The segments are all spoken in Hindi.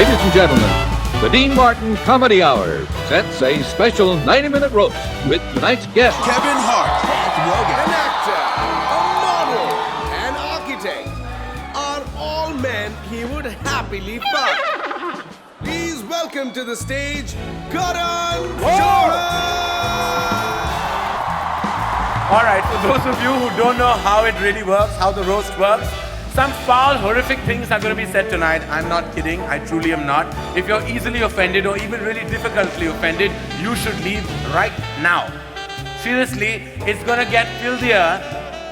Ladies and gentlemen, the Dean Martin Comedy Hour presents a special 90-minute roast with tonight's guest, Kevin Hart, an actor, a model, an architect, are all men he would happily fuck. Please welcome to the stage, Karan Johar! Alright, for those of you who don't know how it really works, how the roast works, some foul, horrific things are going to be said tonight. I'm not kidding, I truly am not. If you're easily offended or even really difficultly offended, you should leave right now. Seriously, it's going to get filthier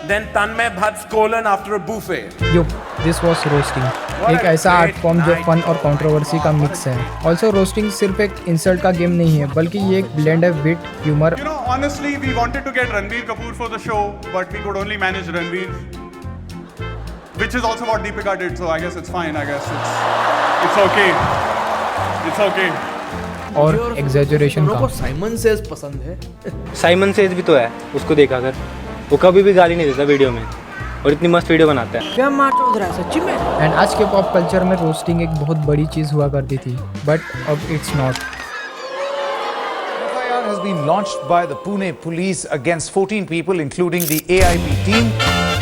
than Tanmay Bhatt's colon after a buffet. Yo this was roasting, एक ऐसा आर्ट फॉर्म जो फन और कंट्रोवर्सी का मिक्स है. ऑल्सो रोस्टिंग सिर्फ एक इंसल्ट का गेम नहीं है, बल्कि ये एक ब्लेंड है विट, humour. You know, honestly, we wanted to get Ranbir Kapoor for the show, but we could only manage Ranbir, which is also what Deepika did. So I guess it's fine. I guess it's okay. It's okay. और एग्जैजरेशन का. साइमन सेज पसंद है. साइमन सेज भी तो है, उसको देखा कर. वो कभी भी गाली नहीं देता वीडियो में और इतनी मस्त वीडियो बनाता है. क्या मार चल रहा है सच्ची में. एंड आज के पॉप कल्चर में रोस्टिंग एक बहुत बड़ी चीज़ हुआ करती थी, बट अब it's not. FIR has been launched by the Pune police against 14 people, including the AIB team.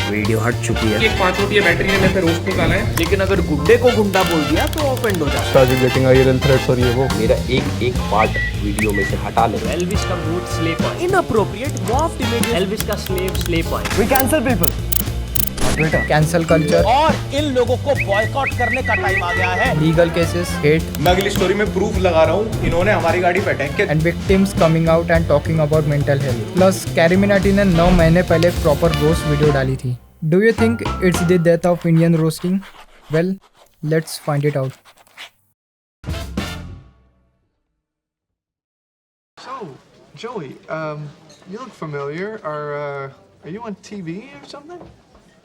Video हट चुकी है. एक 5 रुपये बैटरी ने मेरे पे रोस्ट निकाला है. लेकिन अगर गुंडे को गुंडा बोल दिया तो ऑफेंड हो जाता started getting IRL threats और ये वो. मेरा एक पार्ट वीडियो में से हटा ले. एल्विस का boot slay point. Inappropriate morphed images. Elvish का slay point. We cancel people. Cancel culture और इन लोगों को बॉयकॉट करने का टाइम आ गया है. Legal cases, hate. मैं अगली स्टोरी में प्रूफ लगा रहा हूँ. इन्होंने हमारी गाड़ी पे अटैक किया. And victims coming out and talking about mental health. Plus carry Minati ने 9 महीने पहले प्रॉपर रोस्ट वीडियो डाली थी. Do you think it's the death of Indian roasting? Well, let's find it out. So, Joey, you look familiar. Are you on TV or something?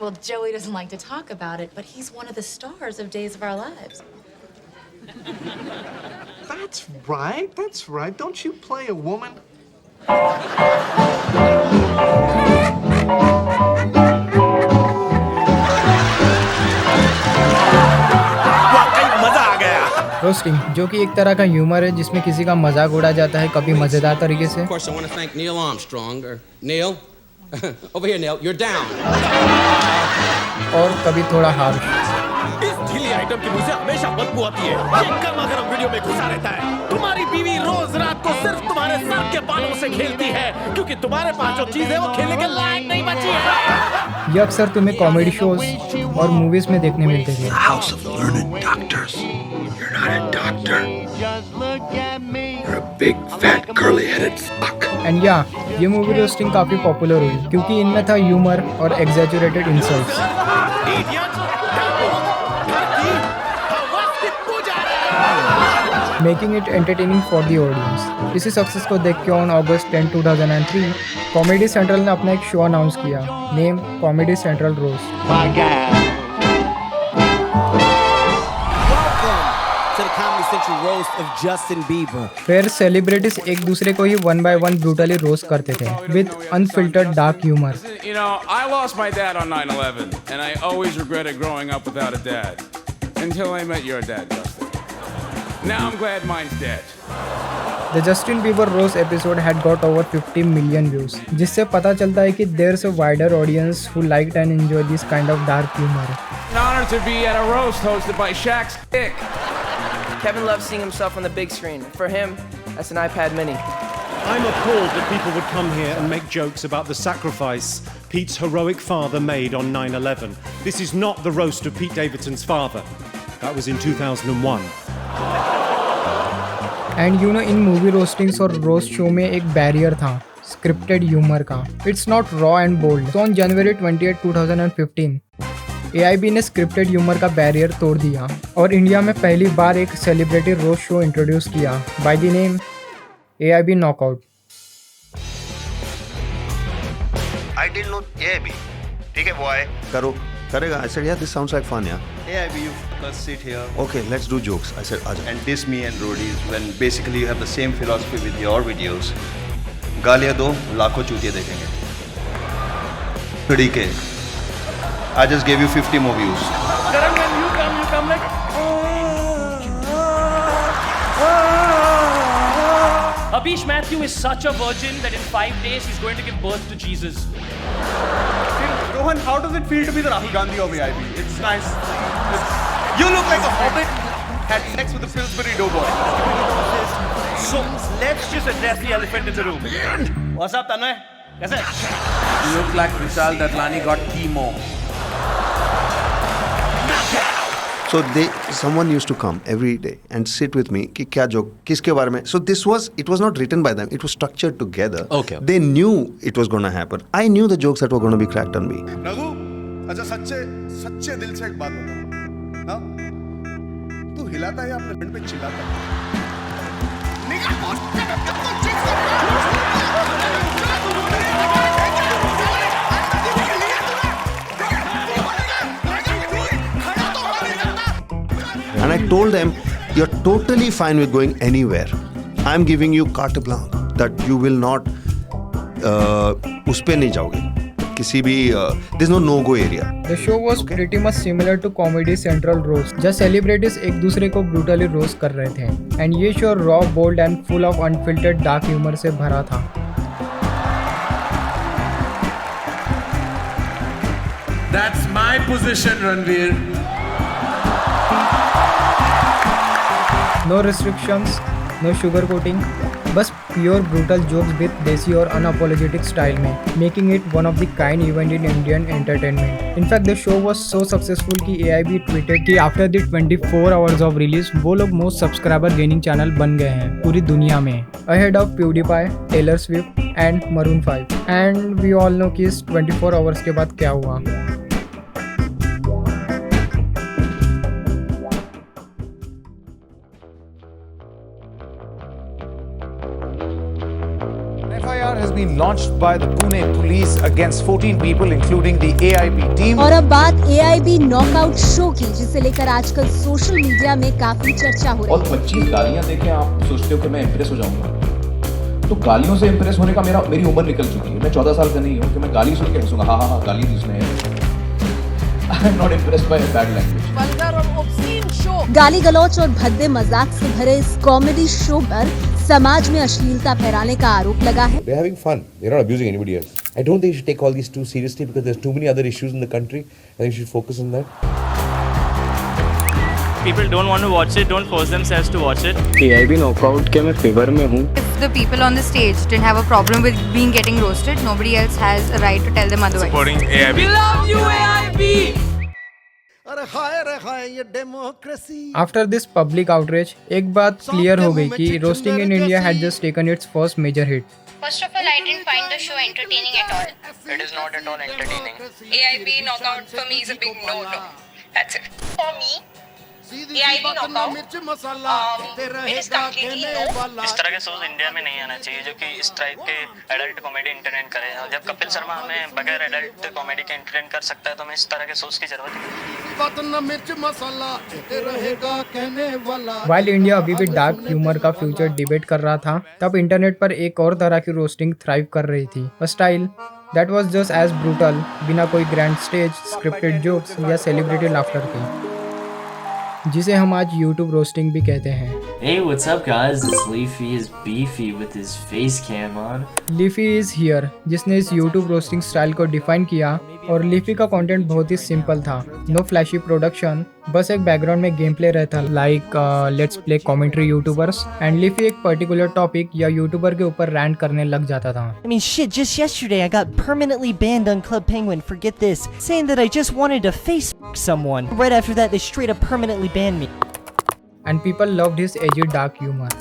Well, Joey doesn't like to talk about it, but he's one of the stars of Days of Our Lives. That's right. That's right. Don't you play a woman? Roasting, जो कि एक तरह का ह्यूमर है जिसमें किसी का मजाक उड़ा जाता है, कभी मजेदार तरीके से. Of course, I want to thank Neil Armstrong. Neil, over here, Neil. You're down. और कभी थोड़ा हार्श. इस ढीली आइटम की मुझे हमेशा बदबू आती है. ये गर्मा गर्म वीडियो में घुसा रहता है. तुम्हारी बीवी रोज रात को सिर्फ तुम्हारे सर के बालों से खेलती है, क्योंकि तुम्हारे पास जो चीज है वो खेलने के लायक नहीं बची है. ये अक्सर तुम्हें कॉमेडी शोज और मूवीज में देखने मिलते थे. House of learned doctors. You're not a doctor. You're a big, fat, curly-headed fuck. And या, ये मूवी रोस्टिंग काफी पॉपुलर हुई क्योंकि इनमें था ह्यूमर और exaggerated insults, making it entertaining for the audience. इसी सक्सेस को देख के ऑन अगस्त 10, 2003 कॉमेडी सेंट्रल ने अपना एक शो अनाउंस किया, नेम कॉमेडी सेंट्रल रोस्ट. फिर सेलिब्रिटीज एक दूसरे को ही 1 by 1 ब्रूटली रोस्ट करते थे with unfiltered dark humour. You know, I lost my dad on 9/11, and I always regretted growing up without a dad. Until I met your dad, Justin. Now I'm glad mine's dead. The Justin Bieber roast episode had got over 50 million views, जिससे पता चलता है कि there's a wider audience who liked and enjoyed this kind of dark humor. An honor to be at a roast hosted by Shaq's dick. Kevin loves seeing himself on the big screen. For him, that's an iPad mini. I'm appalled that people would come here and make jokes about the sacrifice Pete's heroic father made on 9/11. This is not the roast of Pete Davidson's father. That was in 2001. And you know, in movie roastings और रोस्ट शो में एक बैरियर था, स्क्रिप्टेड ह्यूमर का. It's not raw and bold. तो ऑन जनवरी 28, 2015 AIB ने स्क्रिप्टेड ह्यूमर का बैरियर तोड़ दिया और इंडिया में पहली बार एक सेलिब्रिटी रोस्ट शो इंट्रोड्यूस किया by the name AIB knockout. I didn't know AIB. ठीक है, वो आए. करो. करेगा. I said, yeah, this sounds like fun, yeah. AIB, you first sit here. Okay, let's do jokes. I said, आजा. And diss me and roadies when basically you have the same philosophy with your videos. गालियाँ दो, लाखों चूतिया देखेंगे. खड़ी के. I just gave you 50 more views. Karan, when you come like, Abish Matthew is such a virgin that in 5 days he's going to give birth to Jesus. Rohan, how does it feel to be the Rahul Gandhi of AIB? It's nice. You look like a hobbit had sex with a Pillsbury doughboy. So let's just address the elephant in the room. What's up, Tanmay? Kaise? You look like Vishal Dadlani got chemo. So someone used to come every day and sit with me कि क्या joke किसके बारे में. So it was not written by them. It was structured together. Okay. They knew it was going to happen. I knew the jokes that were going to be cracked on me. Raghu, अच्छा सच्चे दिल से एक बात बता. हाँ? तू हिलाता है या अपने फ्रेंड पे चिल्लाता है? And I told them, you're totally fine with going anywhere. I'm giving you carte blanche that you will not उस पे नहीं जाओगे किसी भी there's no go area. The show was pretty much similar to Comedy Central roast. जहाँ celebrities एक दूसरे को brutally roast कर रहे थे. And ये show raw, bold and full of unfiltered dark humor से भरा था. That's my position, Ranveer. No restrictions, no sugarcoating, बस pure brutal jokes with देसी और unapologetic style में, making it one of the kind event in Indian entertainment. In fact, the show was so successful कि AIB tweeted कि after the 24 hours of release, वो लोग most subscriber gaining channel बन गए हैं पूरी दुनिया में, ahead of PewDiePie, Taylor Swift and Maroon 5. And we all know कि इस 24 hours के बाद क्या हुआ. FIR has been launched by the Pune police against 14 people, including the AIB team. और अब बात AIB नॉकआउट शो की, जिसे लेकर आजकल सोशल मीडिया में काफी चर्चा हो रही है. और 25 गालियां देके आप सोचते हो कि मैं इम्प्रेस हो जाऊंगा, तो गालियों से इम्प्रेस होने का मेरी उम्र निकल चुकी है. मैं 14 साल का नहीं हूँ कि मैं गाली सुन के हंसूंगा. हाँ गाली दी उसने. I am not impressed by bad language. गाली गलौच और भद्दे मजाक से भरे इस कॉमेडी शो पर समाज में अश्लीलता फैलाने का आरोप लगा है. They're having fun. They're not abusing anybody else. I don't think you should take all these too seriously because there's too many other issues in the country. I think you should focus on that. People don't want to watch it, don't force themselves to watch it. AIB knockout के मैं फेवर में हूँ. If the people on the stage didn't have a problem with getting roasted, nobody else has a right to tell them otherwise. Supporting AIB. We love you, AIB! After this public outrage, एक बात clear हो गई कि roasting in India had just taken its first major hit. First of all, I didn't find the show entertaining at all. It is not at all entertaining. AIB knockout for me is a big no-no. That's it. For me, AIB knockout, it is completely no. इस तरह के शोज इंडिया में नहीं आना चाहिए जो कि इस टाइप के एडल्ट कॉमेडी एंटरटेन करे. और जब कपिल शर्मा हमें बगैर एडल्ट कॉमेडी के एंटरटेन कर सकता है तो हमें इस तरह के शोज की जरूरत नहीं. While India अभी भी डार्क ह्यूमर का फ्यूचर डिबेट कर रहा था, तब इंटरनेट पर एक और तरह की रोस्टिंग थ्राइव कर रही थी. A style that was just as brutal, बिना कोई ग्रैंड स्टेज, स्क्रिप्टेड जोक्स या सेलिब्रिटी लाफ्टर की, जिसे हम आज YouTube रोस्टिंग भी कहते हैं. Hey, what's up guys? This Leafy is beefy with his face cam on. Leafy is here, जिसने इस YouTube रोस्टिंग स्टाइल को डिफाइन किया. और लीफी का कंटेंट बहुत ही सिंपल था. नो फ्लैशी प्रोडक्शन, बस एक बैकग्राउंड में गेम प्ले रहता like let's play commentary YouTubers. And leafy एक पर्टिकुलर टॉपिक या यूट्यूबर के ऊपर रैंट करने लग जाता था. I mean shit, just yesterday I got permanently banned on Club Penguin for get this, saying that I just wanted to face someone. Right after that they straight up permanently banned me. And people loved his edgy dark humor.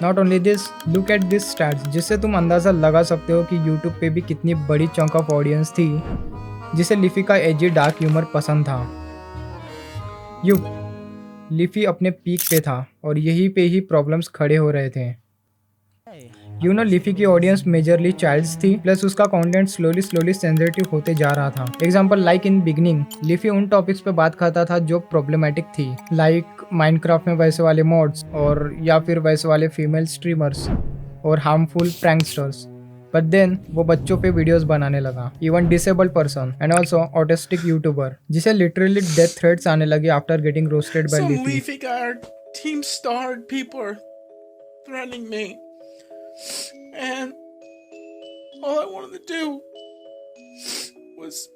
Not only this, look at this stats, जिससे तुम अंदाज़ा लगा सकते हो कि YouTube पे भी कितनी बड़ी चंक ऑफ ऑडियंस थी जिसे लीफी का एजी डार्क ह्यूमर पसंद था. लीफी अपने पीक पे था और यहीं पे ही प्रॉब्लम्स खड़े हो रहे थे. लीफी की ऑडियंस मेजरली चाइल्ड्स थी, प्लस उसका कंटेंट स्लोली सेंसिटिव होते जा रहा था. Example like in beginning, leafy उन टॉपिक्स पे बात करता था जो प्रॉब्लमेटिक थी, लाइक माइनक्राफ्ट में वैसे वाले मॉड्स और या फिर वैसे वाले फीमेल स्ट्रीमर्स और हार्मफुल प्रैंकस्टर्स. बट देन वो बच्चों पे वीडियोस बनाने लगा, even disabled person and also autistic YouTuber, जिसे लिटरली डेथ थ्रेट्स आने लगे after getting roasted by Leafy. Leafy guard, team starred people are threatening me. And all I wanted to do was.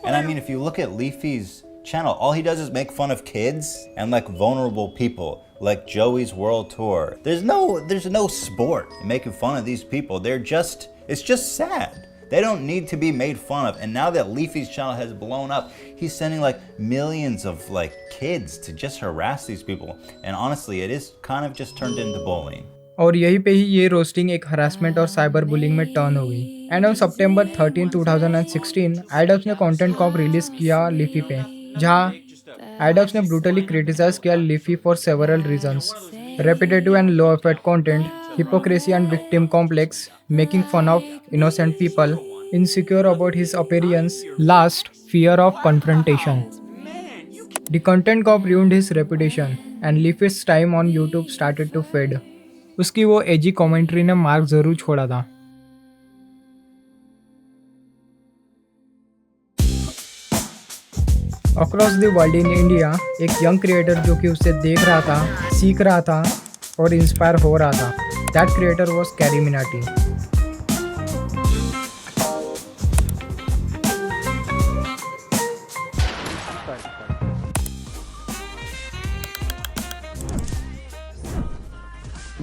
And I mean, if you look at Leafy's channel, all he does is make fun of kids and like vulnerable people, like Joey's World Tour. There's no sport in making fun of these people. It's just sad. They don't need to be made fun of. And now that Leafy's channel has blown up, he's sending like millions of like kids to just harass these people. And honestly, it is kind of just turned into bullying. और यहीं पे ही ये रोस्टिंग एक हरासमेंट और साइबर बुलिंग में टर्न हो गई। एंड ऑन सितंबर 13, 2016 एडम्स ने कंटेंट कॉप रिलीज किया लीफी पे, जहां एडम्स ने ब्रूटली क्रिटिसाइज किया Leafy for several reasons: repetitive and low effort content, hypocrisy and victim complex, making fun of innocent people, insecure about his appearance, last fear of confrontation. The content cop ruined his reputation and Leafy's time on YouTube started to fade. उसकी वो एजी कमेंट्री ने मार्क जरूर छोड़ा था। Across the world in India एक यंग क्रिएटर जो कि उसे देख रहा था, सीख रहा था और इंस्पायर हो रहा था, that creator was carry Minati.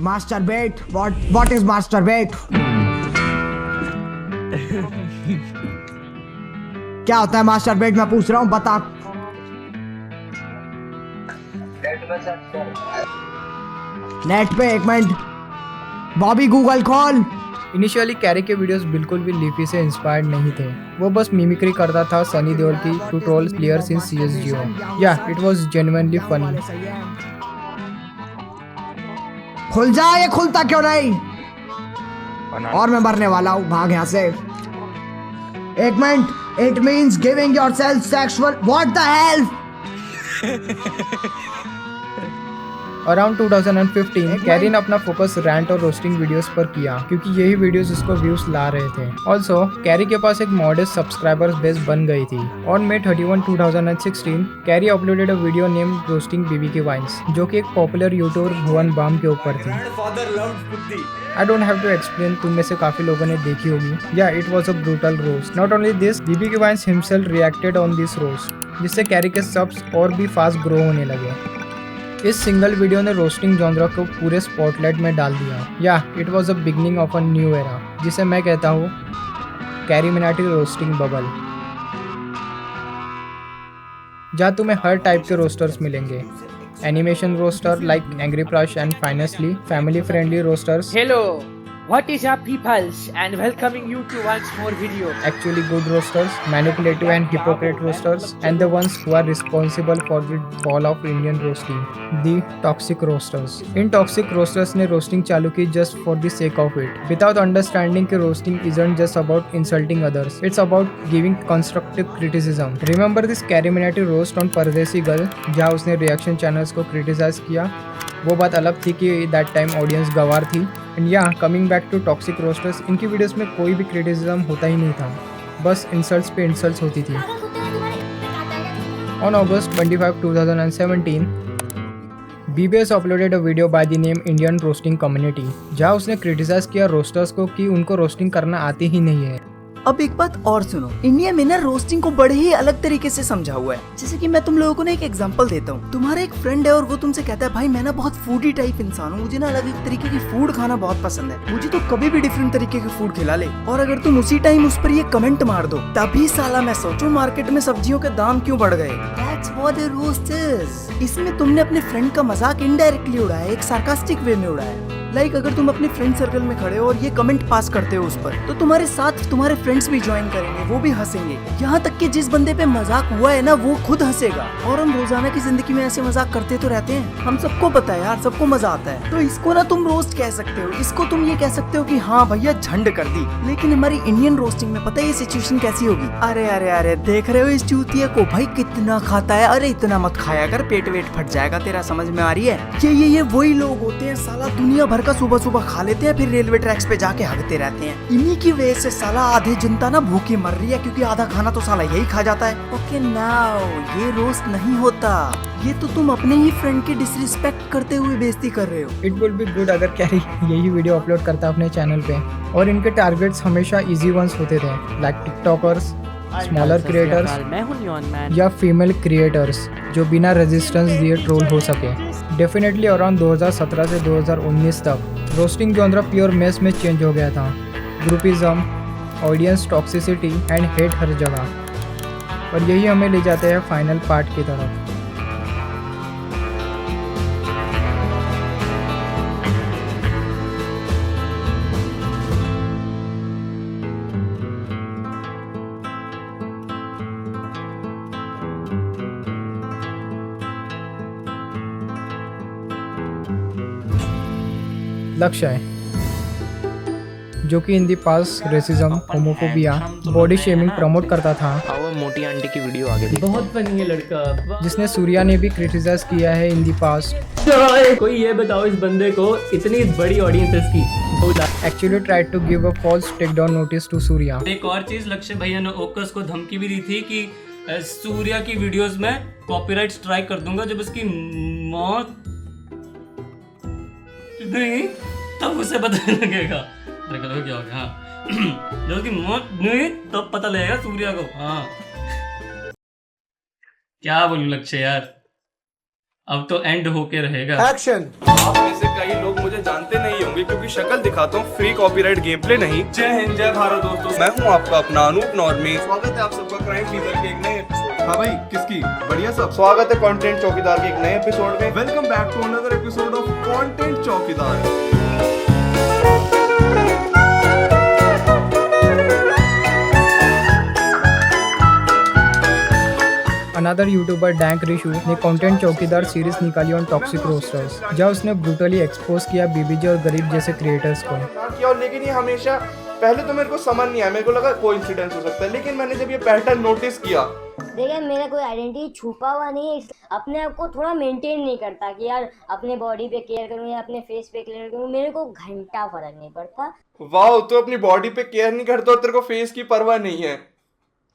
Masturbate? What is masturbate? क्या होता है masturbate? मैं पूछ रहा हूँ, बता। नेट पे, एक मिनट बॉबी गूगल खोल। इनिशियली कैरी के वीडियोस बिल्कुल भी लीफी से इंस्पायर्ड नहीं थे, वो बस मिमिक्री करता था सनी देओल की to troll players in CSGO। Yeah it was genuinely funny. खुल जा, ये खुलता क्यों नहीं? और मैं मरने वाला हूँ, भाग यहाँ से। एक minute, it means giving yourself sexual, what the hell? Around 2015 carry ने अपना फोकस रैंट और रोस्टिंग वीडियोस पर किया, क्योंकि यही वीडियोस उसको व्यूज ला रहे थे। ऑल्सो कैरी के पास एक मॉडेस्ट सब्सक्राइबर्स बेस बन गई थी। On May 31, 2016 Carry uploaded a video name roasting BB की वाइन्स, जो कि एक पॉपुलर यूट्यूबर भुवन बाम के ऊपर थी। I don't have to explain, तुम में से काफी लोगों ने देखी होगी। Yeah it was a brutal roast. Not only this, BB की Vines himself reacted on this roast, जिससे कैरी के सब्स और भी फास्ट ग्रो होने लगे। इस सिंगल वीडियो ने रोस्टिंग जॉनरा को पूरे स्पॉटलाइट में डाल दिया। Yeah it was a beginning of a new era, जिसे मैं कहता हूँ कैरी मिनाटी रोस्टिंग बबल, जहाँ तुम्हें हर टाइप के रोस्टर्स मिलेंगे। Animation roaster like angry Prash and finally, family friendly roasters, Hello, what is up peoples and welcoming you to once more video. Actually good roasters, manipulative and hypocrite roasters, and the ones who are responsible for the fall of Indian roasting, the toxic roasters. In toxic roasters ने roasting चालू की just for the sake of it, without understanding कि roasting isn't just about insulting others, it's about giving constructive criticism. Remember this Carrie Minati roast on परदेसी गर्ल, जहाँ उसने reaction channels को criticize किया। वो बात अलग थी कि दैट टाइम ऑडियंस गवार थी। And yeah coming back to toxic roasters, इनकी वीडियोस में कोई भी क्रिटिसिज्म होता ही नहीं था, बस इंसल्ट्स पे इंसल्ट्स होती थी। On August 25, 2017 BBS uploaded a video bye the name Indian roasting community, जहाँ उसने क्रिटिसाइज किया रोस्टर्स को कि उनको रोस्टिंग करना आती ही नहीं है। अब एक बात और सुनो, इंडिया में ना रोस्टिंग को बड़े ही अलग तरीके से समझा हुआ है। जैसे कि मैं तुम लोगों को ना एक एग्जांपल देता हूँ। तुम्हारा एक फ्रेंड है और वो तुमसे कहता है भाई मैं ना बहुत फूडी टाइप इंसान हूँ, मुझे ना अलग अलग तरीके की फूड खाना बहुत पसंद है, मुझे तो कभी भी डिफरेंट तरीके की फूड खिला ले। और अगर तुम उसी टाइम उस पर ये कमेंट मार दो, तभी साला मैं सोचूं मार्केट में सब्जियों के दाम क्यों बढ़ गए। That's what a roast is. इसमें तुमने अपने फ्रेंड का मजाक इनडायरेक्टली उड़ाया, एक सार्कास्टिक वे में उड़ाया। लाइक अगर तुम अपने फ्रेंड सर्कल में खड़े हो और ये कमेंट पास करते हो उस पर, तो तुम्हारे साथ तुम्हारे फ्रेंड्स भी ज्वाइन करेंगे, वो भी हंसेंगे। यहाँ तक कि जिस बंदे पे मजाक हुआ है ना वो खुद हंसेगा। और हम रोजाना की जिंदगी में ऐसे मजाक करते तो रहते हैं, हम सबको पता है यार, सबको मजा आता है। तो इसको ना तुम रोस्ट कह सकते हो, इसको तुम ये कह सकते हो कि हाँ भैया झंड कर दी। लेकिन हमारी इंडियन रोस्टिंग में पता है ये सिचुएशन कैसी होगी। अरे अरे अरे देख रहे हो इस चूतिया को, भाई कितना खाता है, अरे इतना मत खाया कर, पेट वेट फट जाएगा तेरा, समझ में आ रही है। ये वही लोग होते हैं साला दुनिया भर बाहर का सुबह सुबह खा लेते हैं, फिर रेलवे ट्रैक्स पे जाके हगते रहते हैं। इन्हीं की वजह से साला आधी जनता ना भूखी मर रही है, क्योंकि आधा खाना तो साला यही खा जाता है। ओके नाउ ये रोस्ट नहीं होता, ये तो तुम अपने ही फ्रेंड की डिसरिस्पेक्ट करते हुए बेइज्जती कर रहे हो। इट वुड बी गुड अगर कैरी यही वीडियो अपलोड करता अपने चैनल पे, और इनके टारगेट्स हमेशा इजी वंस होते थे, लाइक टिकटॉकर्स, स्मॉलर क्रिएटर्स या फीमेल क्रिएटर्स जो बिना रेजिस्टेंस दिए ट्रोल हो सके। डेफिनेटली अराउंड 2017 से 2019 तक रोस्टिंग जॉनरा प्योर मेस में चेंज हो गया था। Groupism, audience toxicity and hate her जगह, और यही हमें ले जाते हैं फाइनल पार्ट की तरफ। लक्ष्य है जो कि in the past racism, homophobia, body shaming promote करता था। मोटी आंटी की वीडियो आगे बहुत फनी है लड़का, जिसने सूर्या ने भी क्रिटिसाइज किया है इन दी पास्ट। कोई ये बताओ इस बंदे को इतनी बड़ी ऑडियंस है इसकी। Actually tried to give a false take down notice to Surya. एक और चीज, लक्ष्य भैया ने ओकस को धमकी भी दी थी कि सूर्या की वीडियोस में कॉपीराइट स्ट्राइक कर दूंगा, जब उसकी मौत नहीं तब उसे पता लगेगा। क्या हो गया? हाँ जब उसकी मौत नहीं तब पता लगेगा सूर्या को। हाँ क्या बोलूं लक्ष्य यार, अब तो एंड होके रहेगा। एक्शन। आप में से कई लोग मुझे जानते नहीं होंगे क्योंकि शक्ल दिखाता हूँ, फ्री कॉपीराइट गेम प्ले नहीं। जय हिंद, जय भारत दोस्तों, मैं हूँ आपका अपना अनूप नॉर्मी। स्वागत है आप सबका क्राइम फीवर के एक नए एपिसोड। हाँ भाई, किसकी? बढ़िया सब। स्वागत है कंटेंट चौकीदार के एक नए एपिसोड में। Welcome back to another episode of content Chaukidar. Another YouTuber dank Rishu ने कंटेंट चौकीदार सीरीज निकाली ऑन टॉक्सिक रोस्टर्स, जहाँ उसने ब्रूटली एक्सपोज किया बीबीजे और गरीब जैसे क्रिएटर्स को। लेकिन ये हमेशा, पहले तो मेरे को समझ नहीं आया, मेरे को लगा कोइंसिडेंस हो सकता है, लेकिन मैंने जब ये पैटर्न नोटिस किया, देखिए मेरा कोई आइडेंटिटी छुपा हुआ नहीं है, अपने आप को थोड़ा मेंटेन नहीं करता कि यार अपने बॉडी पे केयर करूँ या अपने फेस पे केयर करूँ, मेरे को घंटा फर्क नहीं पड़ता। वाह, तो अपनी बॉडी पे केयर नहीं करता और तेरे को फेस की परवाह नहीं है।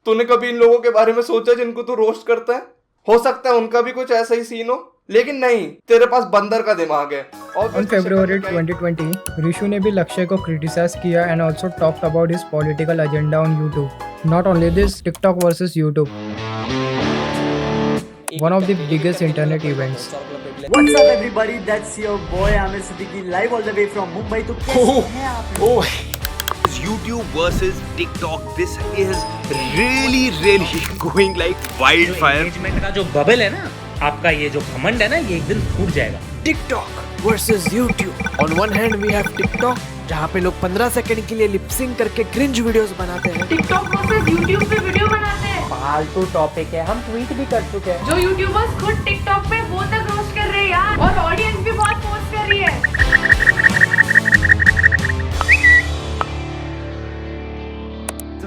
तूने कभी इन लोगों के बारे में सोचा जिनको तू रोस्ट करता है? हो सकता है उनका भी कुछ ऐसा ही सीन हो, लेकिन नहीं, तेरे पास बंदर का दिमाग है। On February 2020, रिशु ने भी लक्ष्य को क्रिटिसाइज किया and also talked about his political agenda on YouTube. Not only this, TikTok versus YouTube, one of the biggest internet events. What's up everybody? That's your boy Amir Siddiqui live all the way from Mumbai. तो कैसे हैं आप लोग? YouTube versus TikTok. This is really going like wildfire. Engagement का जो बबल है ना, आपका ये जो घमंड है ना, ये एक दिन फूट जाएगा। TikTok versus YouTube. On one hand we have TikTok, जहाँ पे लोग 15 सेकंड के लिए लिपसिंग करके क्रिंज वीडियोस बनाते हैं। TikTok versus YouTube पे वीडियो बनाते हैं। फालतू टॉपिक है, हम ट्वीट भी कर चुके हैं। जो यूट्यूबर्स खुद TikTok पे वो तक रोस्ट कर रहे हैं यार, और ऑडियंस भी बहुत पोस्ट कर रही है।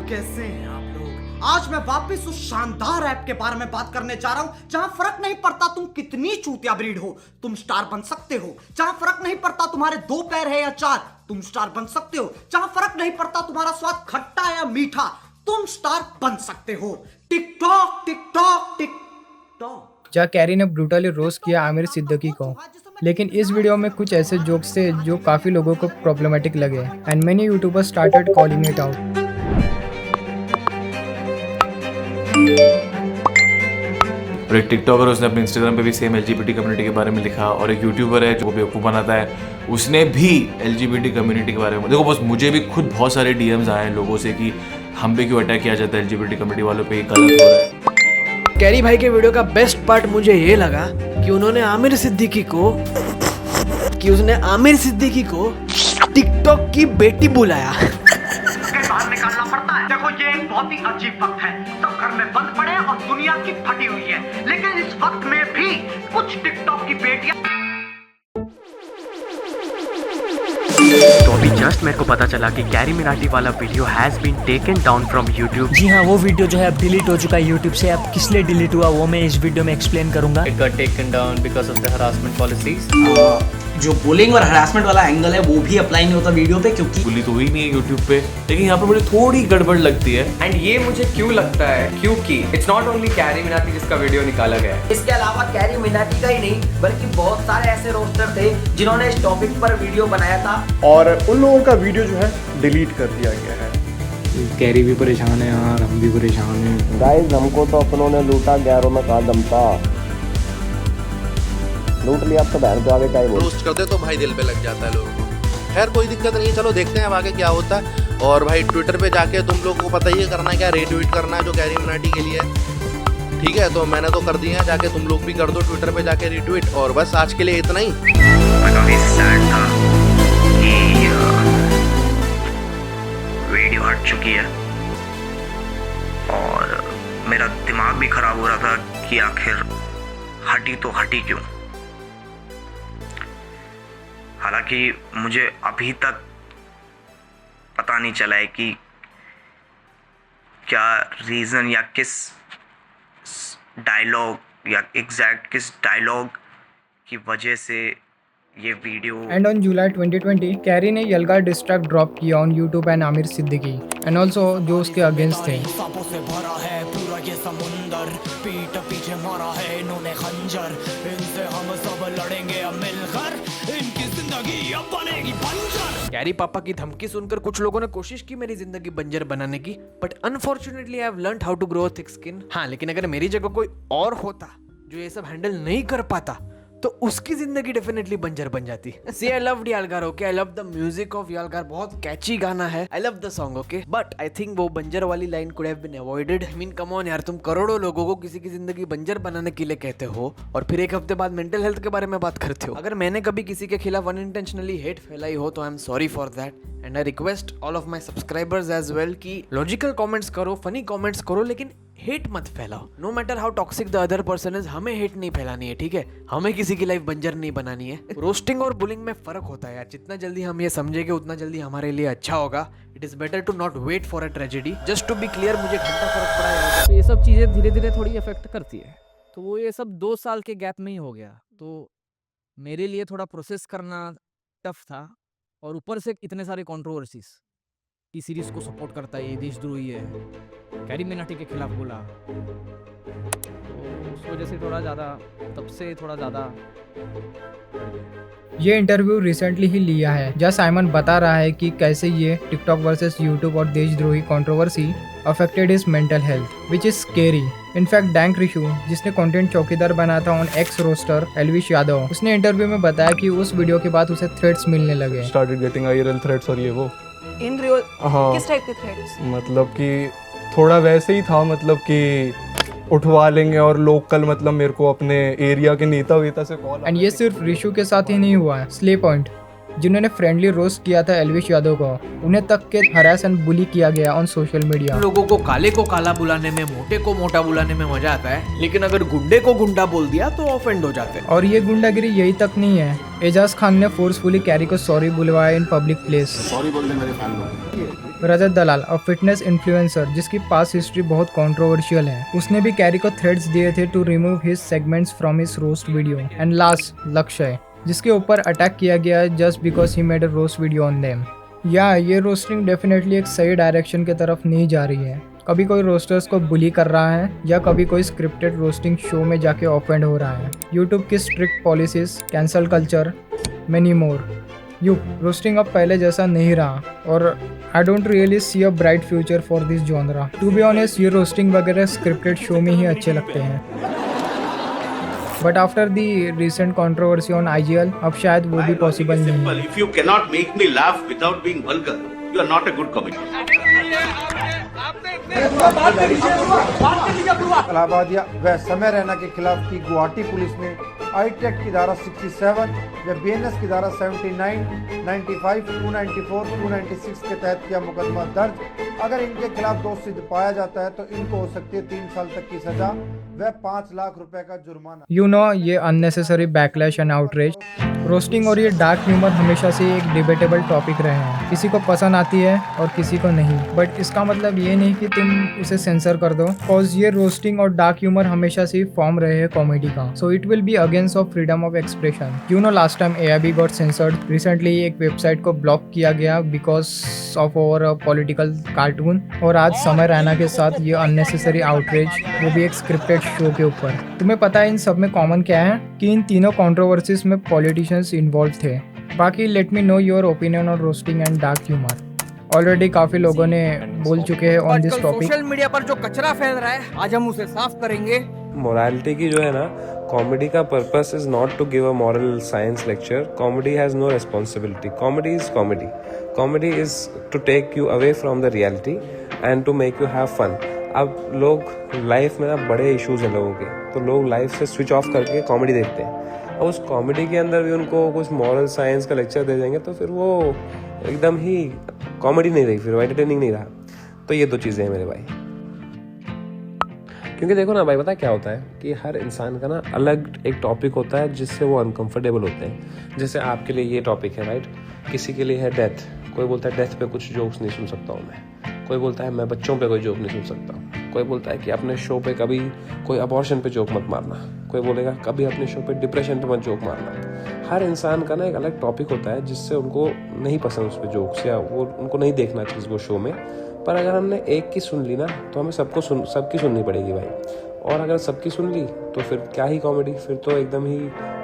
कैसे हैं आप लोग? आज मैं वापस उस शानदार ऐप के बारे में बात करने जा रहा हूं जहां फर्क नहीं पड़ता तुम कितनी चूतिया ब्रीड हो, तुम स्टार बन सकते हो। जहां फर्क नहीं पड़ता तुम्हारे 2 पैर है या 4, तुम स्टार बन सकते हो। जहां फर्क नहीं पड़ता तुम्हारा स्वाद खट्टा या मीठा, तुम स्टार बन सकते हो। TikTok TikTok TikTok. जहाँ कैरी ने ब्रूटली रोस्ट किया आमिर सिद्दीकी को, लेकिन इस वीडियो में कुछ ऐसे जोक्स थे जो काफी लोगों को प्रॉब्लमेटिक लगे and many YouTubers started calling it out. और एक टिकटॉकर उसने अपने इंस्टाग्राम पे भी सेम LGBT कम्युनिटी के बारे में लिखा, और एक यूट्यूबर है जो बेवकूफ़ बनाता है, उसने भी LGBT कम्युनिटी के बारे में। देखो बस मुझे भी खुद बहुत सारे DMs आए हैं लोगों से कि हम पे क्यों अटैक किया जाता है LGBT कम्युनिटी वालों पे, गलत हो रहा है। कैरी भाई के वीडियो का बेस्ट पार्ट मुझे ये लगा कि उसने आमिर सिद्दीकी को टिकटॉक की बेटी बुलाया। बाहर निकालना पड़ता है। देखो ये एक बहुत ही अजीब वक्त है, सब घर में बंद पड़े और दुनिया की फटी हुई है, लेकिन इस वक्त में भी कुछ टिकटॉक की बेटियां। तो अभी जस्ट मेरे को पता चला कि कैरी मिनाटी वाला video has been taken down from YouTube. जी हाँ, वो वीडियो जो है अब डिलीट हो चुका है यूट्यूब से। अब किस लिए डिलीट हुआ वो मैं इस वीडियो में एक्सप्लेन करूंगा। It got taken down because of the harassment policies. जो बुलिंग और हरासमेंट वाला एंगल है वो भी अप्लाई नहीं होता वीडियो पे, क्योंकि बुली तो हुई नहीं है यूट्यूब पे, लेकिन यहाँ पे मुझे थोड़ी गड़बड़ लगती है। एंड ये मुझे क्यों लगता है, क्योंकि it's not only carry Minati जिसका वीडियो निकाला गया है। इसके अलावा कैरी मिनाटी का ही नहीं बल्कि बहुत सारे ऐसे रोस्टर थे जिन्होंने इस टॉपिक पर वीडियो बनाया था और उन लोगों का वीडियो जो है डिलीट कर दिया गया है। कैरी भी परेशान है यार, हम भी परेशान हैं। गाइस हमको तो अपनों ने लूटा, गैरों में कहा दम था। लूट लिया अब तो बहन पे आगे क्या ही बोल। रोस्ट करते तो भाई दिल पे लग जाता है लोगों को। खैर कोई दिक्कत नहीं है, चलो देखते हैं अब आगे क्या होता है। और भाई ट्विटर पे जाके तुम लोग को पता ही है करना क्या, रीट्वीट करना है जो कैरी मिनाटी के लिए है। ठीक है, तो मैंने तो कर दिया है, जाके तुम लोग भी कर दो ट्विटर पे जाके रीट्वीट। और बस आज के लिए इतना ही। वीडियो हट चुकी है और मेरा दिमाग भी खराब हो रहा था कि आखिर हटी तो हटी क्यों। हालांकि मुझे अभी तक पता नहीं चला है कि क्या रीज़न या किस डायलॉग या एग्जैक्ट किस डायलॉग की वजह से ये video. And on July 2020 carry ने यलगार डिस्ट्रैक ड्रॉप किया on YouTube and Aamir Siddiqui and also जो उसके अगेंस्ट थे। पीठ पीछे मारा है इन्होंने खंजर, इनसे हम सब लड़ेंगे अब मिलकर, इनकी जिंदगी अब बनेगी बंजर। कैरी पापा की धमकी सुनकर कुछ लोगों ने कोशिश की मेरी जिंदगी बंजर बनाने की, but unfortunately I have learned how to grow thick skin. हाँ, लेकिन अगर मेरी जगह कोई और होता जो ये सब हैंडल नहीं कर पाता तो उसकी जिंदगी डेफिनेटली बंजर बन जाती। See I loved Yalgaar, okay, I love the music of Yalgaar, बहुत कैची गाना है, I love the song, okay, but I think वो बंजर वाली line could have been avoided. I mean come on यार, तुम करोड़ों लोगों को किसी की जिंदगी बंजर बनाने के लिए कहते हो और फिर एक हफ्ते बाद मेंटल हेल्थ के बारे में बात करते हो। अगर मैंने कभी किसी के खिलाफ अनइंटेंशनली हेट फैलाई हो तो I am sorry for that and I request all of my subscribers as well कि लॉजिकल कॉमेंट्स करो, फनी कॉमेंट्स करो, लेकिन हेट मत फैलाओ। No matter how toxic the other person is, हमें हेट नहीं फैलानी है, ठीक है? हमें किसी की लाइफ बंजर नहीं बनानी है। रोस्टिंग और बुलिंग में फर्क होता है यार, जितना जल्दी हम ये समझेंगे उतना जल्दी हमारे लिए अच्छा होगा। It is better to not wait for a tragedy. Just to be clear, मुझे घंटा फर्क पड़ा है। तो ये सब चीज़ें धीरे धीरे थोड़ी अफेक्ट करती है, तो वो ये सब 2 साल के गैप में ही हो गया, तो मेरे लिए थोड़ा प्रोसेस करना टफ था। और ऊपर से इतने सारे कंट्रोवर्सीज की सीरीज को सपोर्ट करता है, ये देशद्रोही है, कैरी मिनाटी के खिलाफ बोला, तो उस वजह से थोड़ा ज़्यादा, तब से थोड़ा ज़्यादा। ये इंटरव्यू रिसेंटली ही लिया है जहाँ साइमन बता रहा है कि कैसे ये टिकटॉक वर्सेस यूट्यूब और देशद्रोही controversy affected his mental health, which is scary. In fact dank Rishu, जिसने कंटेंट चौकीदार बना था on X roaster Elvish Yadav, उसने इंटरव्यू में बताया कि उस वीडियो के बाद उसे थ्रेट्स मिलने लगे। स्टार्टेड गेटिंग आईआरएल थ्रेट्स और ये वो इन रियल। हाँ, किस टाइप के थ्रेट्स? मतलब कि थोड़ा वैसे ही था, मतलब कि उठवा लेंगे और लोकल, मतलब मेरे को अपने एरिया के नेता वेता से कॉल। एंड ये सिर्फ रिशु के साथ ही नहीं हुआ है, स्ले पॉइंट जिन्होंने फ्रेंडली रोस्ट किया था एल्विश यादव को, उन्हें तक के हरास एंड बुली किया गया ऑन सोशल मीडिया। लोगों को काले को काला बुलाने में, मोटे को मोटा बुलाने में मजा आता है, लेकिन अगर गुंडे को गुंडा बोल दिया तो ऑफेंड हो जाते हैं। और ये गुंडागिरी यही तक नहीं है, एजाज खान ने फोर्सफुली कैरी को सॉरी बुलवाया इन पब्लिक प्लेस। सॉरी बोलने मेरे फैन लोग। Rajat Dalal, a fitness influencer जिसकी पास्ट हिस्ट्री बहुत कंट्रोवर्शियल है, उसने भी कैरी को थ्रेट्स दिए थे to remove his segments from his roast video. And last, Lakshay, जिसके ऊपर अटैक किया गया just because he made a roast video on them. Yeah ये रोस्टिंग डेफिनेटली एक सही डायरेक्शन की तरफ नहीं जा रही है। कभी कोई रोस्टर्स को बुली कर रहा है या कभी कोई स्क्रिप्टेड रोस्टिंग शो में जाके ऑफेंड हो रहा है। यूट्यूब की strict policies, cancel culture, many more. Roasting अब पहले जैसा नहीं रहा और I don't really see a bright future for this genre. To be honest, ये रोस्टिंग वगैरह स्क्रिप्टेड शो में ही अच्छे लगते हैं, but after the recent controversy on IGL अब शायद वो भी पॉसिबल नहीं है। If you cannot make me laugh without being vulgar, you are not a good comedian. Allahbadia व समय रैना के खिलाफ की गुवाहाटी पुलिस ने आई-टेक की धारा 67 व BNS की धारा 79, 95, 294, 296 के तहत किया मुकदमा दर्ज अगर इनके खिलाफ दोष सिद्ध पाया जाता है तो इनको हो सकती है 3 साल तक की सजा व 5 लाख रुपए का जुर्माना। यू नो, ये unnecessary backlash and outrage, roasting और ये डार्क ह्यूमर हमेशा से एक डिबेटेबल टॉपिक रहे हैं। किसी को पसंद आती है और किसी को नहीं, बट इसका मतलब ये नहीं कि तुम उसे सेंसर कर दो, कॉज ये रोस्टिंग और डार्क ह्यूमर हमेशा से फॉर्म रहे हैं कॉमेडी का, so it will be against of freedom of expression. You know, last time AIB got censored. Recently एक वेबसाइट को ब्लॉक किया गया because of over political cartoon, और आज समय रैना के साथ ये अननेसेसरी आउटरेज, वो भी एक स्क्रिप्टेड शो के ऊपर। तुम्हें पता है इन सब में कॉमन क्या है? कि इन तीनों कंट्रोवर्सीज में पॉलिटिशियंस इन्वॉल्व थे। बाकी let me know your opinion on roasting and dark humour. Already काफी लोगों ने बोल चुके हैं on this topic. Social media पर जो कचरा फैल रहा है, आज हम उसे साफ करेंगे। मोरालिटी की जो है ना, कॉमेडी का purpose is not to give a moral science lecture. Comedy has no responsibility. Comedy is comedy. Comedy is to take you away from the reality and to make you have fun. अब लोग लाइफ में ना बड़े इश्यूज हैं लोगों के, तो लोग लाइफ से स्विच ऑफ करके कॉमेडी देखते हैं, और उस कॉमेडी के अंदर भी उनको कुछ मॉरल साइंस का लेक्चर दे देंगे तो फिर वो एकदम ही कॉमेडी नहीं रही, फिर वो एंटरटेनिंग नहीं रहा। तो ये दो चीज़ें हैं मेरे भाई। क्योंकि देखो ना भाई, पता क्या होता है कि हर इंसान का ना अलग एक टॉपिक होता है जिससे वो अनकंफर्टेबल होते हैं। जैसे आपके लिए ये टॉपिक है, राइट, किसी के लिए है डेथ। कोई बोलता है डेथ पे कुछ जोक्स नहीं सुन सकता हूँ मैं। कोई बोलता है मैं बच्चों पे कोई जोक नहीं सुन सकता हूँ। कोई बोलता है कि अपने शो पे कभी कोई अबॉर्शन पे जोक मत मारना। कोई बोलेगा कभी अपने शो पे डिप्रेशन पे मत जोक मारना। हर इंसान का ना एक अलग टॉपिक होता है जिससे उनको नहीं पसंद उस पर जोक्स, या वो उनको नहीं देखना चीज़ वो शो में। पर अगर हमने एक की सुन ली ना, तो हमें सबकी सुननी पड़ेगी भाई। और अगर सबकी सुन ली तो फिर क्या ही कॉमेडी, फिर तो एकदम ही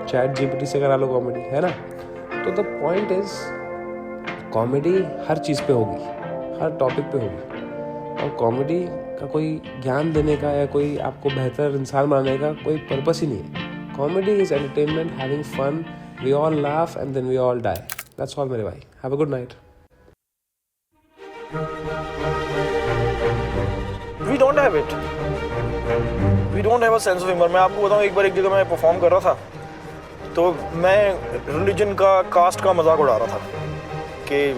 ChatGPT से करा लो कॉमेडी, है ना। तो द पॉइंट इज, कॉमेडी हर चीज़ पे होगी, हर टॉपिक पे होगी, और कॉमेडी का कोई ज्ञान देने का या कोई आपको बेहतर इंसान बनाने का कोई पर्पस ही नहीं है। Comedy is entertainment, having fun, we all laugh and then we all die. That's all मेरे भाई। Have a good night. We don't have it, we don't have a sense of humour. मैं आपको बताऊं, एक बार एक जगह मैं परफॉर्म कर रहा था, तो मैं रिलीजन का, कास्ट का मजाक उड़ा रहा था कि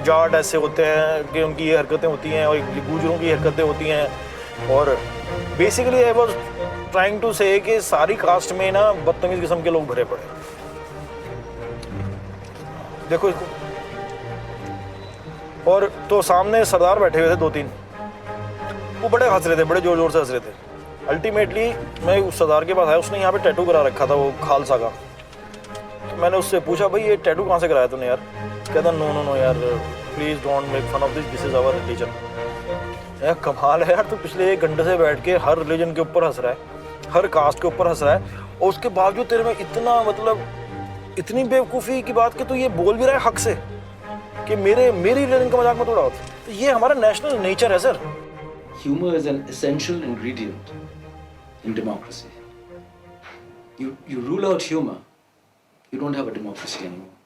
जाट ऐसे होते हैं कि उनकी ये हरकतें होती हैं और गुजरों की हरकतें होती हैं। और basically I was trying to say कि सारी कास्ट में ना बदतमीज किस्म के लोग भरे पड़े। देखो इसको। और तो सामने सरदार बैठे हुए थे 2-3, वो बड़े हंस रहे थे, बड़े जोर जोर से हंस रहे थे। अल्टीमेटली मैं उस सरदार के पास आया, उसने यहाँ पे टैटू करा रखा था, वो खालसा का। तो मैंने उससे पूछा, भाई ये टैटू कहाँ से कराया तूने यार? कहता नो यार, please don't make fun of this is our religion. यार कमाल है यार, तो पिछले 1 घंटे से बैठ के हर रिलीजन के ऊपर हंस रहा है, हर कास्ट के ऊपर हंस रहा है, और उसके बावजूद तेरे में इतना, मतलब इतनी बेवकूफ़ी की बात कि तू ये बोल भी रहा है हक से कि मेरी रिलीजन का मजाक मत उड़ाओ। तो ये हमारा नेशनल नेचर है sir. Humor is an essential ingredient in democracy. You rule out humor, you don't have a democracy anymore.